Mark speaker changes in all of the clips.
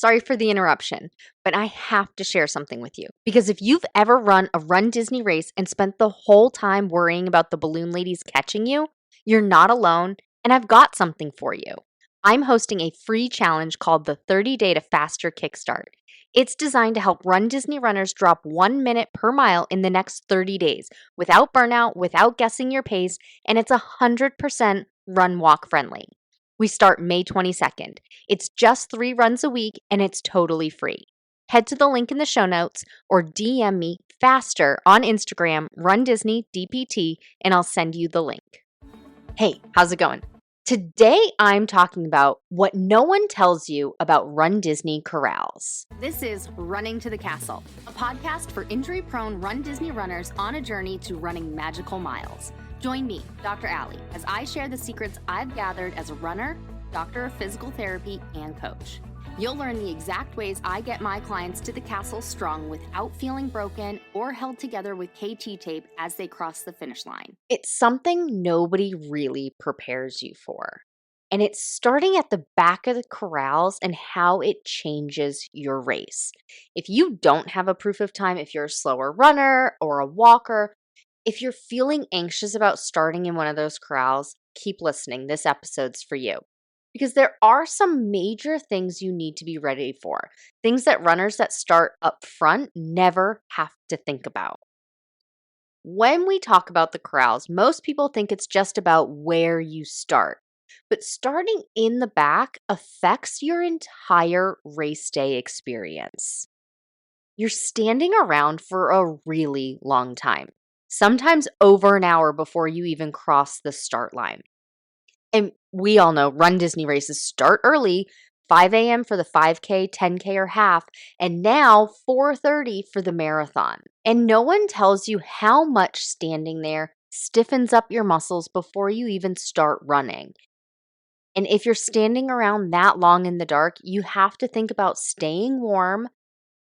Speaker 1: Sorry for the interruption, but I have to share something with you. Because if you've ever run a Run Disney race and spent the whole time worrying about the balloon ladies catching you, you're not alone, and I've got something for you. I'm hosting a free challenge called the 30 Day to Faster Kickstart. It's designed to help Run Disney runners drop 1 minute per mile in the next 30 days without burnout, without guessing your pace, and it's 100% run walk friendly. We start May 22nd. It's just 3 runs a week and it's totally free. Head to the link in the show notes or DM me faster on Instagram, runDisneyDPT, and I'll send you the link. Hey, how's it going? Today I'm talking about what no one tells you about Run Disney Corrals.
Speaker 2: This is Running to the Castle, a podcast for injury-prone Run Disney runners on a journey to running magical miles. Join me, Dr. Allie, as I share the secrets I've gathered as a runner, doctor of physical therapy, and coach. You'll learn the exact ways I get my clients to the castle strong without feeling broken or held together with KT tape as they cross the finish line.
Speaker 1: It's something nobody really prepares you for. And it's starting at the back of the corrals and how it changes your race. If you don't have a proof of time, if you're a slower runner or a walker, if you're feeling anxious about starting in one of those corrals, keep listening. This episode's for you. Because there are some major things you need to be ready for. Things that runners that start up front never have to think about. When we talk about the corrals, most people think it's just about where you start. But starting in the back affects your entire race day experience. You're standing around for a really long time, sometimes over an hour before you even cross the start line. And we all know Run Disney races start early, 5 a.m. for the 5K, 10K, or half, and now 4:30 for the marathon. And no one tells you how much standing there stiffens up your muscles before you even start running. And if you're standing around that long in the dark, you have to think about staying warm,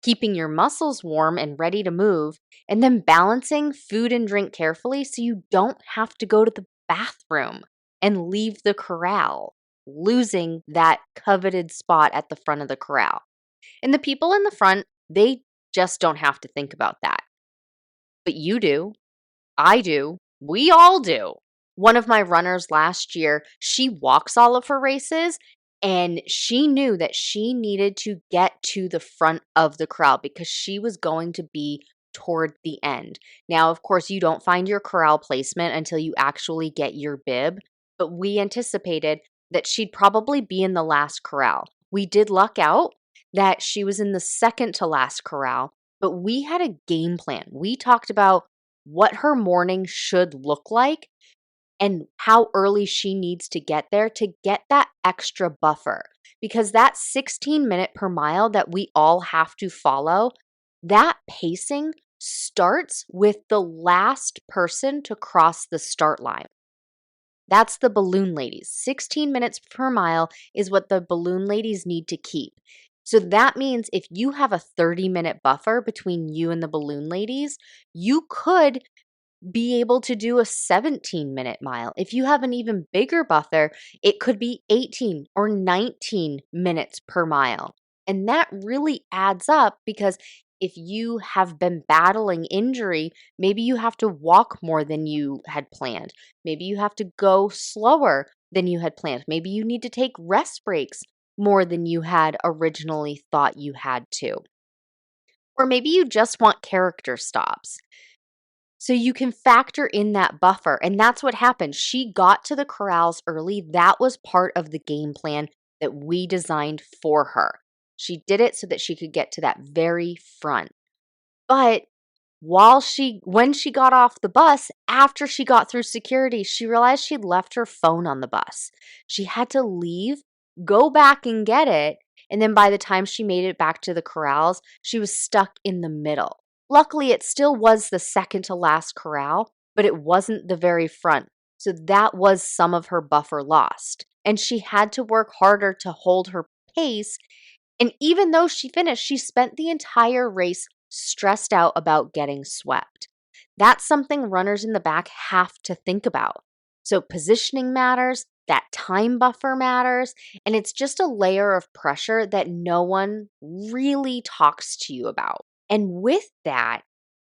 Speaker 1: keeping your muscles warm and ready to move, and then balancing food and drink carefully so you don't have to go to the bathroom and leave the corral, losing that coveted spot at the front of the corral. And the people in the front, they just don't have to think about that. But you do, I do, we all do. One of my runners last year, she walks all of her races, and she knew that she needed to get to the front of the corral because she was going to be toward the end. Now, of course, you don't find your corral placement until you actually get your bib, but we anticipated that she'd probably be in the last corral. We did luck out that she was in the second to last corral, but we had a game plan. We talked about what her morning should look like and how early she needs to get there to get that extra buffer. Because that 16-minute per mile that we all have to follow, that pacing starts with the last person to cross the start line. That's the balloon ladies. 16 minutes per mile is what the balloon ladies need to keep. So that means if you have a 30-minute buffer between you and the balloon ladies, you could be able to do a 17-minute mile. If you have an even bigger buffer, it could be 18 or 19 minutes per mile. And that really adds up because if you have been battling injury, maybe you have to walk more than you had planned. Maybe you have to go slower than you had planned. Maybe you need to take rest breaks more than you had originally thought you had to. Or maybe you just want character stops. So you can factor in that buffer. And that's what happened. She got to the corrals early. That was part of the game plan that we designed for her. She did it so that she could get to that very front. But when she got off the bus, after she got through security, she realized she'd left her phone on the bus. She had to leave, go back and get it. And then by the time she made it back to the corrals, she was stuck in the middle. Luckily, it still was the second to last corral, but it wasn't the very front. So that was some of her buffer lost. And she had to work harder to hold her pace. And even though she finished, she spent the entire race stressed out about getting swept. That's something runners in the back have to think about. So positioning matters, That time buffer matters, and it's just a layer of pressure that no one really talks to you about. And with that,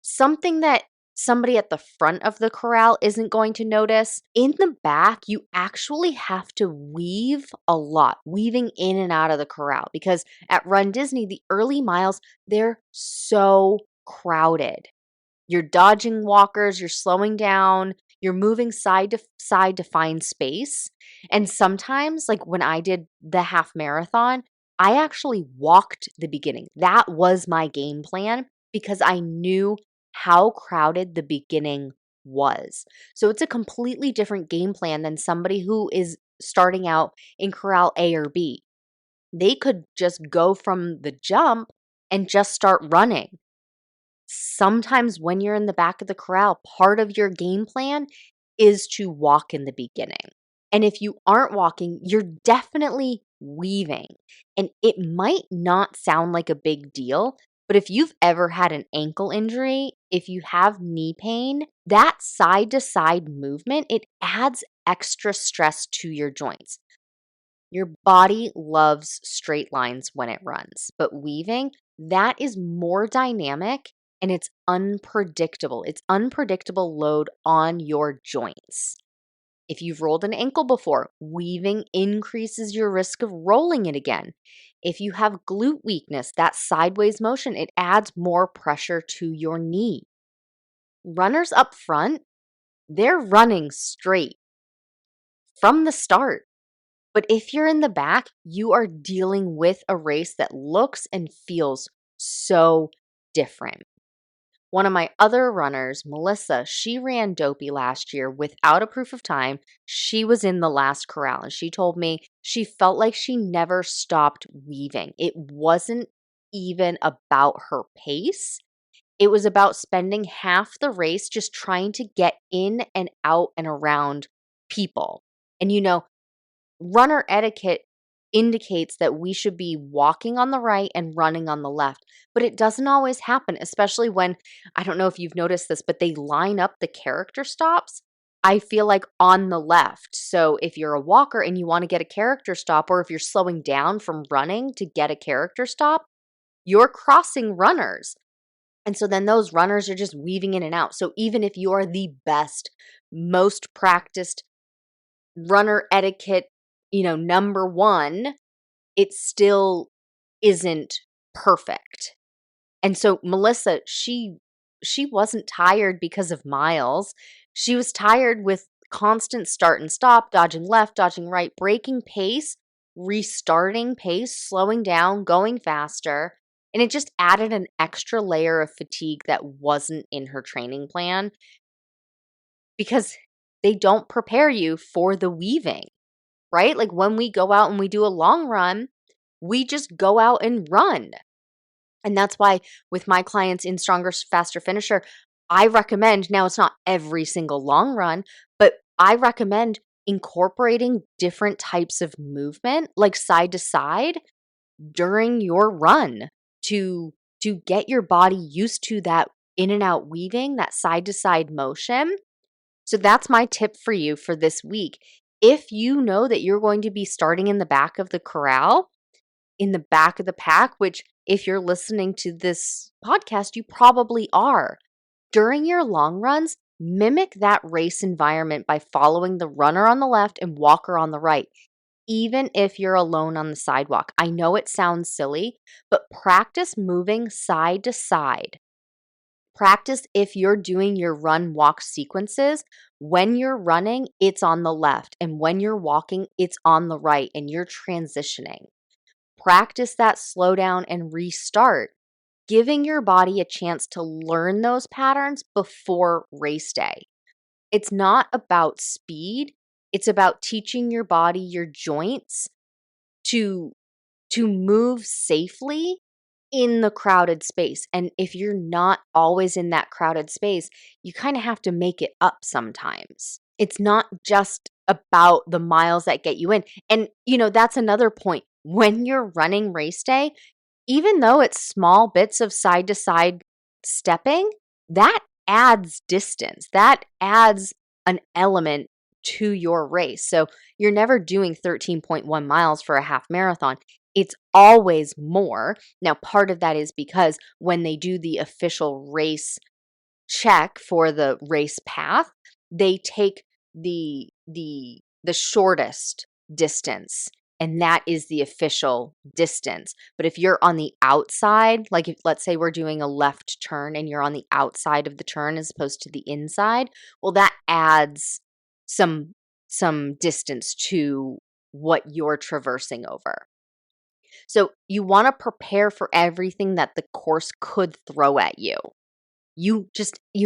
Speaker 1: something that somebody at the front of the corral isn't going to notice, in the back, you actually have to weave a lot, weaving in and out of the corral, because at Run Disney, the early miles, they're so crowded. You're dodging walkers, you're slowing down, you're moving side to side to find space. And sometimes, like when I did the half marathon, I actually walked the beginning. That was my game plan because I knew how crowded the beginning was. So it's a completely different game plan than somebody who is starting out in corral A or B. They could just go from the jump and just start running. Sometimes when you're in the back of the corral, part of your game plan is to walk in the beginning. And if you aren't walking, you're definitely weaving. And it might not sound like a big deal, but if you've ever had an ankle injury, if you have knee pain, that side to side movement, it adds extra stress to your joints. Your body loves straight lines when it runs, but weaving, that is more dynamic and it's unpredictable. It's unpredictable load on your joints. If you've rolled an ankle before, weaving increases your risk of rolling it again. If you have glute weakness, that sideways motion, it adds more pressure to your knee. Runners up front, they're running straight from the start. But if you're in the back, you are dealing with a race that looks and feels so different. One of my other runners, Melissa, she ran Dopey last year without a proof of time. She was in the last corral and she told me she felt like she never stopped weaving. It wasn't even about her pace. It was about spending half the race just trying to get in and out and around people. And runner etiquette indicates that we should be walking on the right and running on the left, but it doesn't always happen, especially when, I don't know if you've noticed this, but they line up the character stops, I feel like, on the left. So if you're a walker and you want to get a character stop, or if you're slowing down from running to get a character stop, you're crossing runners. And so then those runners are just weaving in and out. So even if you are the best, most practiced runner etiquette, number one, it still isn't perfect. And so Melissa, she wasn't tired because of miles. She was tired with constant start and stop, dodging left, dodging right, breaking pace, restarting pace, slowing down, going faster. And it just added an extra layer of fatigue that wasn't in her training plan because they don't prepare you for the weaving, right? Like when we go out and we do a long run, we just go out and run. And that's why with my clients in Stronger, Faster, Finisher, I recommend, now it's not every single long run, but I recommend incorporating different types of movement, like side to side, during your run to get your body used to that in and out weaving, that side to side motion. So that's my tip for you for this week. If you know that you're going to be starting in the back of the corral, in the back of the pack, which if you're listening to this podcast, you probably are, during your long runs, mimic that race environment by following the runner on the left and walker on the right, even if you're alone on the sidewalk. I know it sounds silly, but practice moving side to side. Practice if you're doing your run walk sequences. When you're running, it's on the left, and when you're walking, it's on the right, and you're transitioning. Practice that slow down and restart, giving your body a chance to learn those patterns before race day. It's not about speed, it's about teaching your body, your joints to move safely in the crowded space. And if you're not always in that crowded space, you kind of have to make it up sometimes. It's not just about the miles that get you in. And, that's another point. When you're running race day, even though it's small bits of side to side stepping, that adds distance. That adds an element to your race. So you're never doing 13.1 miles for a half marathon. It's always more. Now, part of that is because when they do the official race check for the race path, they take the shortest distance, and that is the official distance. But if you're on the outside, like if let's say we're doing a left turn and you're on the outside of the turn as opposed to the inside, well, that adds some distance to what you're traversing over. So you want to prepare for everything that the course could throw at you. You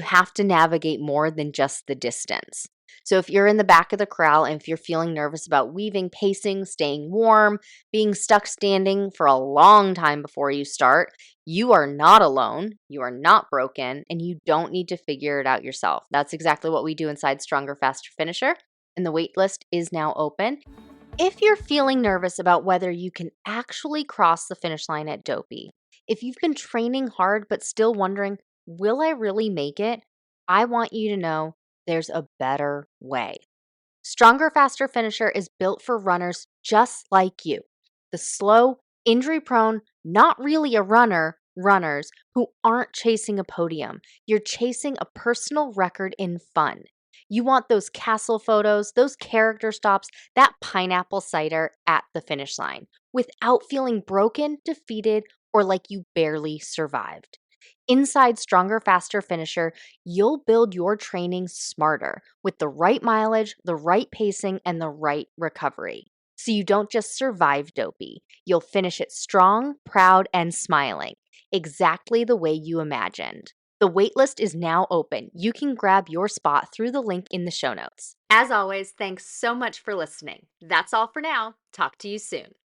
Speaker 1: have to navigate more than just the distance. So if you're in the back of the corral and if you're feeling nervous about weaving, pacing, staying warm, being stuck standing for a long time before you start, you are not alone, you are not broken, and you don't need to figure it out yourself. That's exactly what we do inside Stronger, Faster, Finisher, and the wait list is now open. If you're feeling nervous about whether you can actually cross the finish line at Dopey, if you've been training hard but still wondering, will I really make it? I want you to know there's a better way. Stronger, Faster Finisher is built for runners just like you. The slow, injury prone, not really a runner runners who aren't chasing a podium. You're chasing a personal record in fun. You want those castle photos, those character stops, that pineapple cider at the finish line without feeling broken, defeated, or like you barely survived. Inside Stronger, Faster Finisher, you'll build your training smarter with the right mileage, the right pacing, and the right recovery. So you don't just survive Dopey. You'll finish it strong, proud, and smiling, exactly the way you imagined. The waitlist is now open. You can grab your spot through the link in the show notes. As always, thanks so much for listening. That's all for now. Talk to you soon.